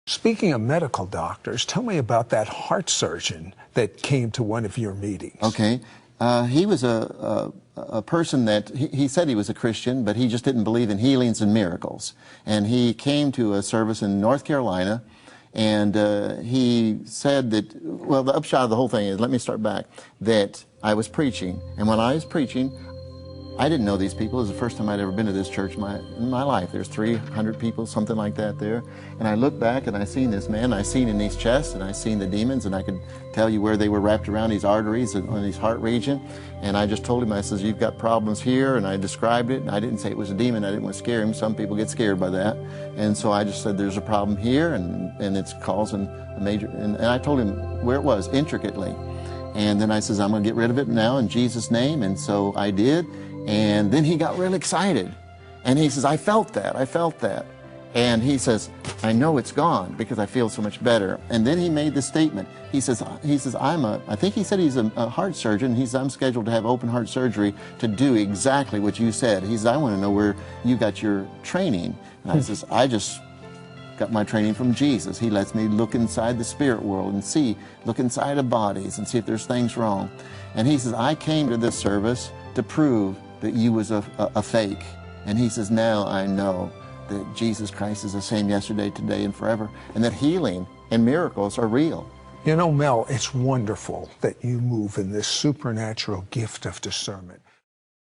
Speaking of medical doctors, tell me about that heart surgeon that came to one of your meetings. Okay. He was a person that, he said he was a Christian, but he just didn't believe in healings and miracles. And he came to a service in North Carolina, and he said that, well, the upshot of the whole thing is, let me start back, that I was preaching. And when I was preaching, I didn't know these people. It was the first time I'd ever been to this church in my life. There's 300 people, something like that there. And I looked back and I seen this man. I seen in his chest, and I seen the demons, and I could tell you where they were wrapped around his arteries and on his heart region. And I just told him, I says, you've got problems here, and I described it. And I didn't say it was a demon. I didn't want to scare him. Some people get scared by that. And so I just said, there's a problem here, and it's causing a major, and I told him where it was, intricately. And then I says, I'm going to get rid of it now in Jesus' name. And so I did. And then he got real excited. And he says, I felt that. And he says, I know it's gone because I feel so much better. And then he made the statement. He says, I think he said he's a heart surgeon. He says, I'm scheduled to have open heart surgery to do exactly what you said. He says, I want to know where you got your training. And I says, I just got my training from Jesus. He lets me look inside the spirit world and look inside of bodies and see if there's things wrong. And he says, I came to this service to prove that you was a fake. And he says, now I know that Jesus Christ is the same yesterday, today, and forever, and that healing and miracles are real. You know, Mel, it's wonderful that you move in this supernatural gift of discernment.